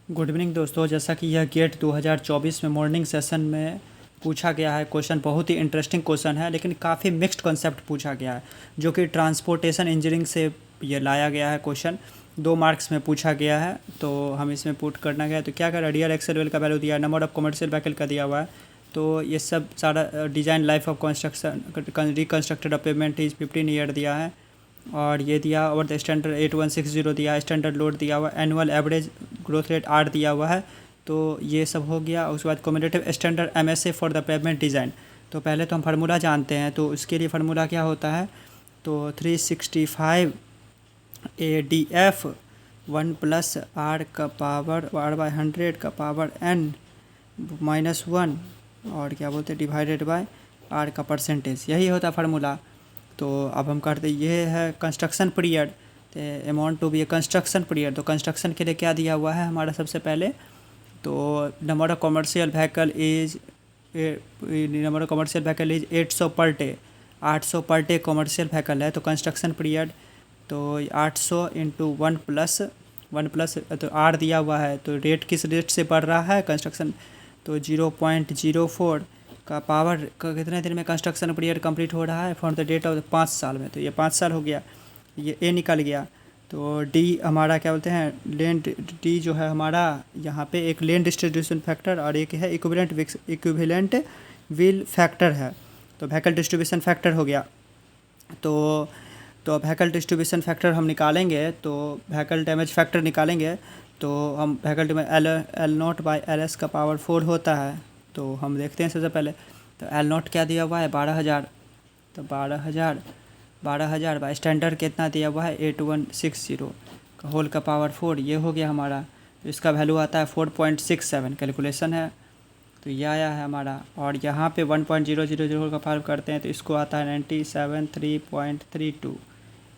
Good evening दोस्तों। जैसा कि यह गेट 2024 में मॉर्निंग सेशन में पूछा गया है क्वेश्चन, बहुत ही इंटरेस्टिंग क्वेश्चन है, लेकिन काफ़ी मिक्स्ड कॉन्सेप्ट पूछा गया है, जो कि ट्रांसपोर्टेशन इंजीनियरिंग से ये लाया गया है क्वेश्चन। 2 मार्क्स में पूछा गया है, तो हम इसमें पुट करना गया तो क्या करें, रियल एक्सएल का वैल्यू दिया है, नंबर ऑफ कमर्शियल व्हीकल का दिया हुआ है। तो ये सब सारा design life of construction reconstructed of payment is 15 year दिया है, और ये दिया और द स्टैंडर्ड 8160 दिया है, स्टैंडर्ड लोड दिया हुआ है, एनुअल एवरेज ग्रोथ रेट 8 दिया हुआ है। तो ये सब हो गया। उसके बाद cumulative standard MSA for the payment design. तो पहले तो हम फार्मूला जानते हैं, तो उसके लिए फार्मूला क्या होता है, तो 365 ADF 1 प्लस आर का पावर R/100 का पावर n -1 और क्या बोलते हैं डिवाइडेड बाय आर का परसेंटेज, यही होता है फार्मूला। तो अब हम करते ये है कंस्ट्रक्शन पीरियड, तो amount to be a construction period. तो कंस्ट्रक्शन के लिए क्या दिया हुआ है हमारा, सबसे पहले तो number of commercial vehicle is 800 per day, 800 per day commercial vehicle है। तो कंस्ट्रक्शन पीरियड तो 800 इंटू 1 प्लस तो आर दिया हुआ है, तो रेट किस रेट से बढ़ रहा है कंस्ट्रक्शन, तो 0.04 का पावर का कितने दिन में कंस्ट्रक्शन पीरियड कंप्लीट हो रहा है, फॉर द डेट ऑफ 5 साल में। तो ये 5 साल हो गया, ये ए निकल गया। तो डी हमारा क्या बोलते हैं, लैंड डी जो है हमारा यहाँ पे एक लैंड डिस्ट्रीब्यूशन फैक्टर और एक है इक्विवेलेंट व्हील फैक्टर है। तो व्हीकल डिस्ट्रीब्यूशन फैक्टर हो गया। तो व्हीकल डिस्ट्रीब्यूशन फैक्टर हम निकालेंगे, तो व्हीकल डैमेज फैक्टर निकालेंगे, तो हम व्हीकल L0/LS का पावर 4 होता है। तो हम देखते हैं सबसे पहले, तो L0 क्या दिया हुआ है 12,000, तो 12,000 बाई स्टैंडर्ड कितना दिया हुआ है 8160 का होल का पावर 4, ये हो गया हमारा। तो इसका वैल्यू आता है 4.67, कैलकुलेशन है तो ये आया है हमारा। और यहाँ पे 1.000 का पावर करते हैं तो इसको आता है 97.3.32,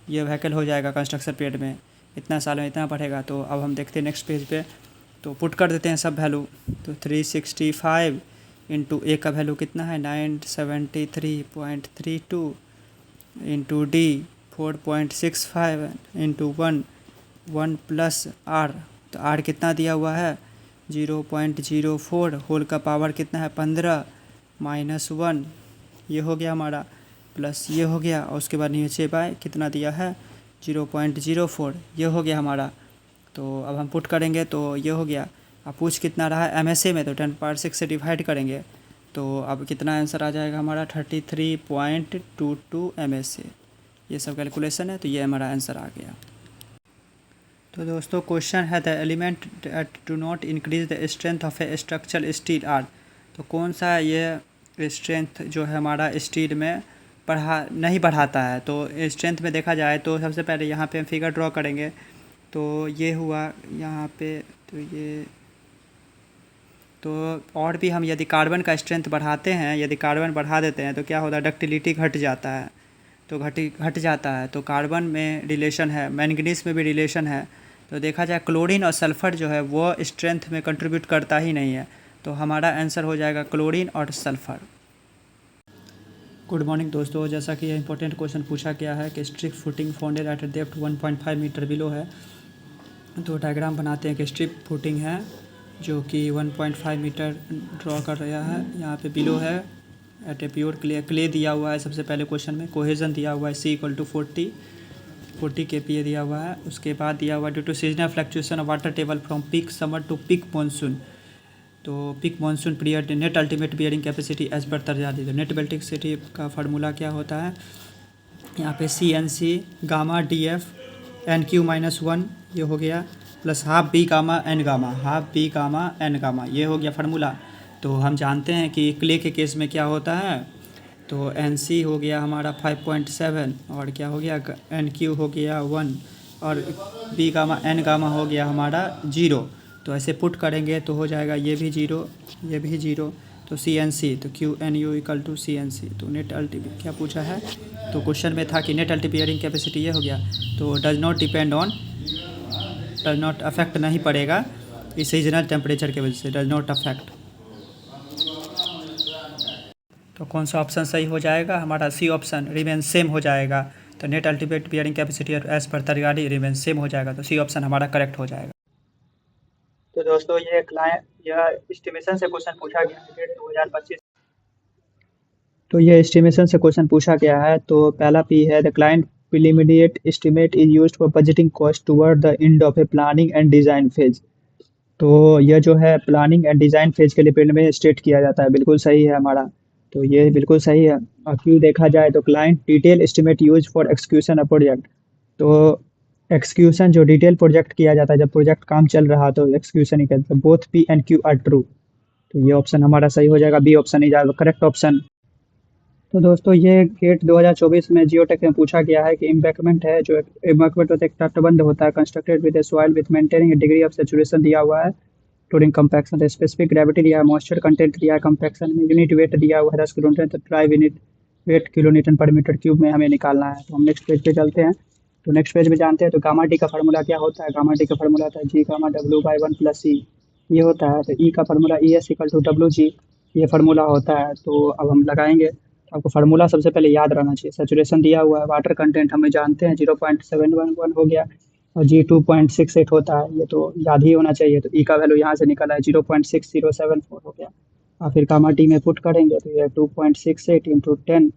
ये व्हीकल हो जाएगा कंस्ट्रक्शन पीरियड में, इतना साल में इतना बढ़ेगा। तो अब हम देखते हैं नेक्स्ट पेज पे, तो पुट कर देते हैं सब वैल्यू। तो 365 इंटू ए का वैल्यू कितना है 973.32 into D 4.65 into 1 plus R, तो आर कितना दिया हुआ है 0.04, होल का पावर कितना है 15 -1, ये हो गया हमारा, प्लस ये हो गया, और उसके बाद नीचे बाय कितना दिया है 0.04, ये हो गया हमारा। तो अब हम पुट करेंगे तो ये हो गया। अब पूछ कितना रहा है एमएसए में, तो 10/6 से डिवाइड करेंगे, तो अब कितना आंसर आ जाएगा हमारा 33.22 एमएसए। ये सब कैलकुलेशन है, तो ये हमारा आंसर आ गया। तो दोस्तों क्वेश्चन है the element that do not increase the strength of a structural steel are. तो कौन सा ये स्ट्रेंथ जो है हमारा स्टील में नहीं बढ़ाता है। तो स्ट्रेंथ में देखा जाए तो सबसे पहले यहाँ पे हम फिगर ड्रॉ करेंगे, तो ये हुआ यहाँ पे, तो ये तो और भी हम यदि कार्बन का स्ट्रेंथ बढ़ाते हैं, यदि कार्बन बढ़ा देते हैं तो क्या होता है डक्टिलिटी घट जाता है, तो घट जाता है। तो कार्बन में रिलेशन है, मैंगनीज में भी रिलेशन है। तो देखा जाए क्लोरीन और सल्फ़र जो है वो स्ट्रेंथ में कंट्रीब्यूट करता ही नहीं है, तो हमारा आंसर हो जाएगा क्लोरीन और सल्फ़र। गुड मॉर्निंग दोस्तों। जैसा कि यह इंपॉर्टेंट क्वेश्चन पूछा गया है कि strip footing founded at depth 1.5 meter below है। तो डायग्राम बनाते हैं कि स्ट्रिप फुटिंग है जो कि 1.5 मीटर ड्रॉ कर रहा है, यहाँ पे बिलो है एट ए प्योर क्ले दिया हुआ है। सबसे पहले क्वेश्चन में कोहेजन दिया हुआ है C = 40 kPa दिया हुआ है। उसके बाद दिया हुआ due to seasonal fluctuation of water table from peak summer to peak monsoon, तो peak monsoon period net ultimate bearing capacity as per Terzaghi. तो नेट बेल्टिंग सिटी का फार्मूला क्या होता है, यहाँ पे CNC गामा DF NQ -1 ये हो गया, plus half B gamma N gamma, ये हो गया फार्मूला। तो हम जानते हैं कि क्ले के केस में क्या होता है, तो NC हो गया हमारा 5.7 और क्या हो गया NQ हो गया 1 और B गामा N गामा हो गया हमारा 0। तो ऐसे पुट करेंगे तो हो जाएगा ये भी 0, ये भी 0, तो CNC तो QNU = CNC। तो नेट अल्टी क्या पूछा है, तो क्वेश्चन में था कि नेट अल्टी बियरिंग कैपेसिटी ये हो गया। तो डज नॉट अफेक्ट नहीं पड़ेगा इस सीजनल टेम्परेचर की वजह से, डज नॉट अफेक्ट। तो कौन सा ऑप्शन सही हो जाएगा हमारा, C ऑप्शन रिमेन सेम हो जाएगा। तो net ultimate bearing capacity as per Terzaghi remain same हो जाएगा, तो C ऑप्शन हमारा करेक्ट हो जाएगा। तो दोस्तों यह एस्टिमेशन से क्वेश्चन पूछा गया है डेट 2025। तो ये एस्टिमेशन से क्वेश्चन पूछा गया है। तो पहला पी है the client preliminary estimate is used for budgeting cost toward the end of a planning and design phase. तो यह जो है प्लानिंग एंड डिजाइन फेज के लिए फील्ड में स्टेट किया जाता है। बिल्कुल सही है हमारा। तो ये बिल्कुल सही है। और क्यों देखा जाए तो client detail estimate use for execution of project. तो एक्सक्यूशन जो डिटेल प्रोजेक्ट किया जाता है, जब प्रोजेक्ट काम चल रहा तो एक्सक्यूशन ही कहते हैं। Both P and Q R true. तो ये ऑप्शन हमारा सही हो जाएगा, बी ऑप्शन ही जाएगा करेक्ट ऑप्शन। तो दोस्तों ये गेट 2024 में जियोटेक में पूछा गया है कि एम्बैंकमेंट है, जो एम्बैंकमेंट होता है एक तटबंध होता है constructed with A soil with maintaining A degree of saturation दिया हुआ है टूरिंग कंपैक्शन। स्पेसिफिक ग्रेविटी दिया है, मॉइस्चर कंटेंट दिया है कंपैक्शन में, यूनिट वेट दिया हुआ है 10 किलोमीटर, तो drive unit weight kilo Newton पर मीटर क्यूब में हमें निकालना है। तो हम नेक्स्ट पेज पे चलते हैं। तो नेक्स्ट पेज में जानते हैं तो गामा डी का फार्मूला क्या होता है। गामा डी का फार्मूला होता है G gamma W by 1 + e, ये होता है। तो ई का formula e S equal to W G, ये फार्मूला होता है। तो अब हम लगाएंगे। तो आपको फार्मूला सबसे पहले याद रहना चाहिए। सेचुरेशन दिया हुआ है, वाटर कंटेंट हमें जानते हैं 0.711 हो गया, और जी 2.68 होता है, ये तो याद ही होना चाहिए। तो ई का वैल्यू यहाँ से निकला है 0.6074 हो गया। और फिर गामा टी में पुट करेंगे तो ये 2.68 इंटू 10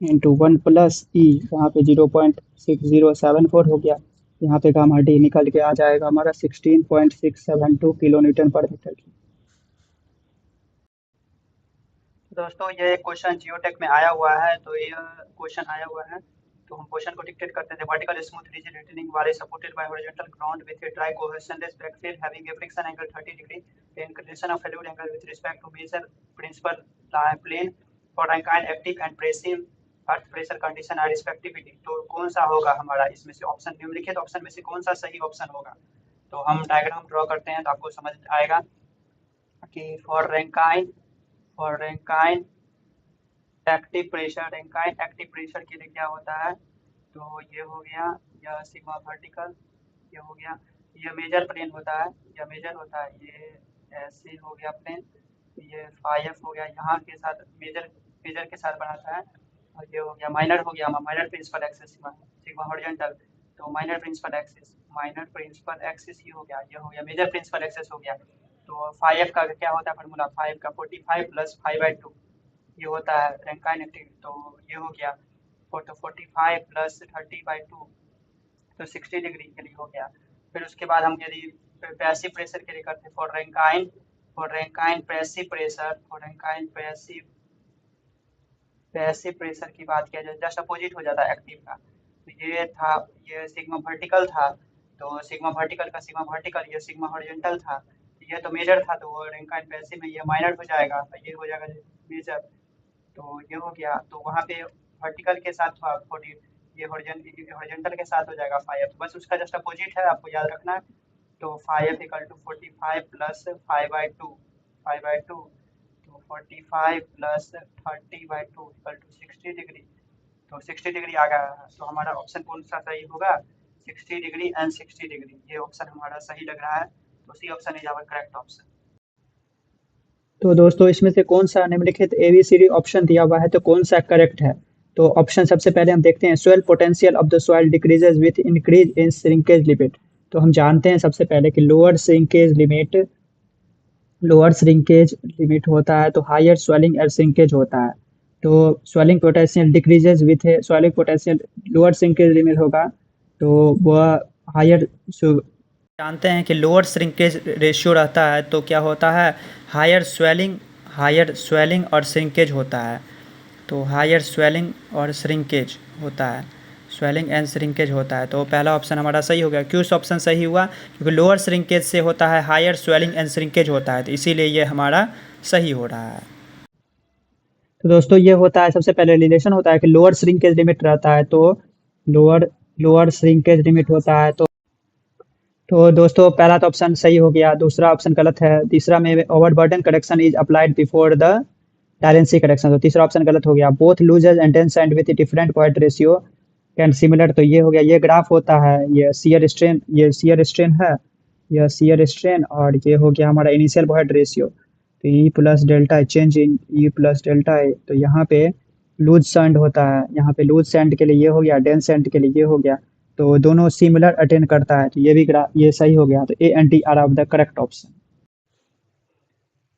इंटू 1 + ई, यहाँ पे 0.6074 हो गया। यहाँ पे गामा डी निकल के आ जाएगा हमारा 16.672 किलो न्यूटन पर मीटर। दोस्तों ये एक क्वेश्चन जियोटेक में आया हुआ है। तो यह क्वेश्चन आया हुआ है, तो हम क्वेश्चन को डिक्टेट करते थे। वर्टिकल स्मूथ रिजिड रिटेनिंग वाले supported by horizontal ground with a dry coherence backfill having a friction angle 30 degree, the inclination of fluid angle with respect to major principal plane for एंकाइन active and passive earth pressure condition are respectively. तो कौन सा होगा हमारा इसमें से option निम्नलिखित option में से कौन सा सही ऑप्शन होगा। तो हम डायग्राम ड्रॉ करते हैं तो आपको समझ आएगा कि for Rankine Rankine active pressure के लिए क्या होता है। तो ये हो गया, यह सिग्मा वर्टिकल, ये हो गया, ये मेजर प्लेन होता है, यह मेजर होता है, ये ऐसे हो गया प्लेन, ये फाइव हो गया यहाँ के साथ मेजर के साथ बनाता है। और ये हो गया माइनर, हो गया minor principal axis sigma horizontal. तो माइनर प्रिंसिपल एक्सिस ये हो गया, ये हो गया मेजर प्रिंसिपल एक्सिस हो गया। तो 5 का क्या होता है फार्मूला, 5 का 45 + 5/2 ये होता है रैंकाइन एक्टिव। तो ये हो गया 45 + 30/2, तो 60 डिग्री के लिए हो गया। फिर उसके बाद हम यदि पैसिव प्रेशर के लिए करते हैं फॉर रैंकाइन पैसिव प्रेशर की बात किया जाए, जस्ट अपोजिट हो जाता है एक्टिव का। तो ये था, ये सिग्मा वर्टिकल था, तो सिग्मा वर्टिकल का सिग्मा वर्टिकल, ये सिग्मा हॉरिजॉन्टल था। ये तो मेजर था, तो वो रैंकाइन पैसिव में ये माइनर हो जाएगा, तो ये हो जाएगा मेजर। तो ये हो गया, तो वहाँ पे वर्टिकल के साथ 40, ये हॉरिजॉन्टल के साथ हो जाएगा 5, बस उसका जस्ट अपोजिट है, आपको याद रखना है। तो 5 = 45 + 5/2, तो 45 + 30/2 = 60 डिग्री। तो 60 डिग्री आ गया। तो हमारा ऑप्शन कौन सा सही होगा, 60 डिग्री एंड 60 डिग्री, ये ऑप्शन हमारा सही लग रहा है। तो C option is our correct option. तो दोस्तों इसमें से कौन सा निम्नलिखित एबीसीडी ऑप्शन दिया हुआ है तो कौन सा करेक्ट है। तो ऑप्शन सबसे पहले हम देखते हैं, soil potential of the soil decreases with increase in shrinkage limit. तो हम जानते हैं सबसे पहले कि लोअर श्रिंकेज लिमिट होता है तो हायर स्वेलिंग एंड श्रिंकेज होता है। तो swelling potential decreases with swelling potential, lower shrinkage limit होगा तो वह हायर। जानते हैं कि लोअर श्रिंकेज रेशियो रहता है तो क्या होता है, हायर स्वेलिंग और श्रिंकेज होता है। तो हायर स्वेलिंग और श्रिंकेज होता है, स्वेलिंग एंड श्रिंकेज होता है। तो पहला ऑप्शन हमारा सही हो गया। क्यों ऑप्शन सही हुआ, क्योंकि लोअर श्रिंकेज से होता है हायर स्वेलिंग एंड श्रिंकेज होता है, तो इसीलिए ये हमारा सही हो रहा है। तो दोस्तों ये होता है, सबसे पहले रिलेशन होता है कि लोअर श्रिंकेज लिमिट रहता है तो लोअर श्रिंकेज लिमिट होता है। तो दोस्तों पहला तो ऑप्शन सही हो गया, दूसरा ऑप्शन गलत है। तीसरा में overburden correction is applied before the dilatancy correction, तो तीसरा ऑप्शन गलत हो गया। Both looser and dense and with different point ratio can similar, तो ये हो गया, ये ग्राफ होता है, ये शियर स्ट्रेन है, यह शियर स्ट्रेन, और ये हो गया हमारा इनिशियल पॉइंट रेशियो। तो E plus delta change in E plus delta A, तो यहाँ पे लूज सैंड होता है, यहाँ पे लूज सैंड के लिए ये हो गया, डेंस सैंड के लिए ये हो गया। तो दोनों सिमिलर अटेन करता है, तो ये भी ये सही हो गया। तो A and D R of the correct option.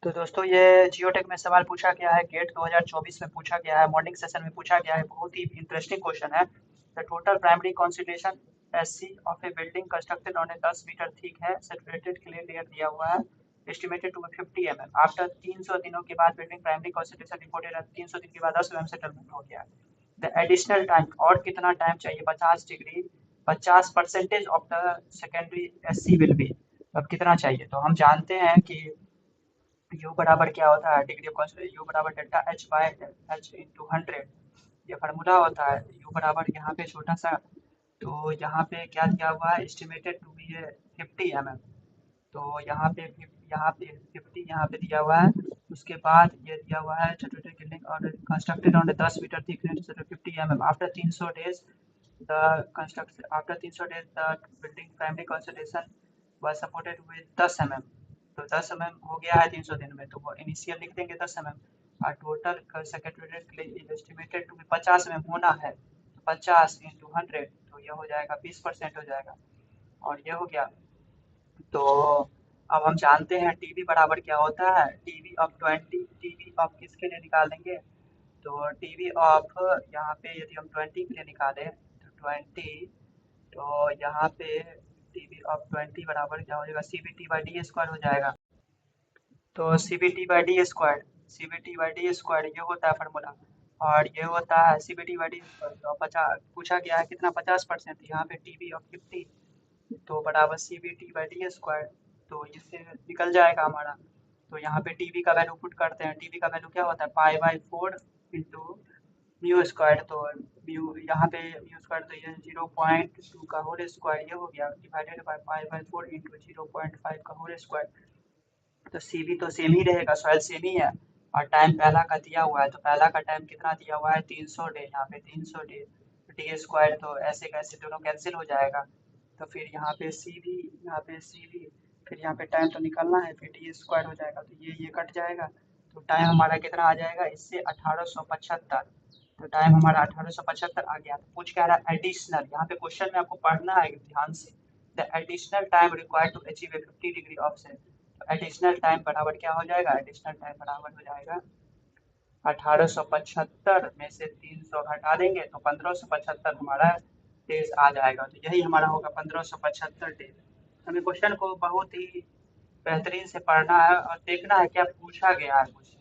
तो दोस्तों ये जियोटेक में सवाल पूछा गया है, गेट 2024 में पूछा गया है, मॉर्निंग सेशन में पूछा गया है, बहुत ही इंटरेस्टिंग क्वेश्चन है। The total primary concentration Sc of a building constructed on a 10 meter thick है, सैचुरेटेड क्ले लेयर दिया हुआ है, estimated to be 50 mm। After 300 दिनों के बाद बिल्डिंग प्राइमरी कंसंट्रेशन रिपोर्टेड है, 300 दिन के बाद 10 mm सेटलमेंट हो गया है। द एडिशनल टाइम, और कितना टाइम चाहिए, 50 degree, 50% of the secondary SC will be. अब कितना चाहिए, तो हम जानते हैं कि यू बराबर क्या होता है, डिग्री ऑफ कॉन्स्टेंट, यू बराबर delta H by H into 100, ये फार्मूला होता है। यू बराबर यहाँ पे छोटा सा, तो यहाँ पे क्या दिया हुआ है, एस्टिमेटेड टू बी 50 mm। तो यहाँ पे 50 यहाँ पे दिया हुआ है। उसके बाद ये दिया हुआ है स्टैट्यूटरी बिल्डिंग और constructed on 10 meter thickness 50 mm after 300 days, the construct after 300 days the building primary concentration was supported with 10 mm। तो 10 mm हो गया है 300 दिन में, तो वो इनिशियल लिख देंगे 10 mm। और total secretariat is estimated to 50 mm होना है, तो 50 इंटू 100, तो ये हो जाएगा 20% हो जाएगा, और ये हो गया। तो अब हम जानते हैं टीवी बराबर क्या होता है, टीवी ऑफ 20, टीवी ऑफ किसके लिए निकालेंगे, तो टीवी ऑफ, यहाँ पे यदि हम 20 के लिए निकालें तो 20, तो यहाँ पे टीवी ऑफ 20 बराबर क्या हो जाएगा, C B T by D square हो जाएगा। तो C B T by D square, C B T by D square ये होता है फार्मूला, और ये होता है C B T by D square. तो 50 पूछा गया है कितना, 50%, यहाँ पे टीवी ऑफ 50 तो बराबर C B T by D square, तो इससे निकल जाएगा हमारा। तो यहाँ पे टीवी का वैल्यू पुट करते हैं, टीवी का वैल्यू क्या होता है, pi by 4 into mu square. तो म्यू यहाँ पे म्यू स्क्वायर, तो ये 0.2 का होल स्क्वायर ये हो गया, divided by pi by 4 into 0.5 का होल स्क्वायर। तो सी भी तो सेम ही रहेगा, सॉइल सेम ही है, और टाइम पहला का दिया हुआ है, तो पहला का टाइम कितना दिया हुआ है, 300 डे, यहाँ पे 300 डे, डी स्क्वायर, तो ऐसे कैसे दोनों कैंसिल हो जाएगा। तो फिर यहाँ पे सी भी, यहाँ पे सी भी, फिर यहाँ पे टाइम तो निकलना है, फिर डी स्क्वायर हो जाएगा, तो ये कट जाएगा। तो टाइम हमारा कितना आ जाएगा इससे, 1875। तो टाइम हमारा 1875 आ गया। तो पूछ क्या रहा है, एडिशनल, यहाँ पे क्वेश्चन में आपको पढ़ना है ध्यान से, the additional time required to achieve a 50 degree offset. तो एडिशनल टाइम बराबर क्या हो जाएगा, एडिशनल टाइम बराबर हो जाएगा 1875 में से 300 हटा देंगे तो 1575 हमारा डेज आ जाएगा। तो यही हमारा होगा 1575 डेज। हमें क्वेश्चन को बहुत ही बेहतरीन से पढ़ना है और देखना है क्या पूछा गया है कुछ।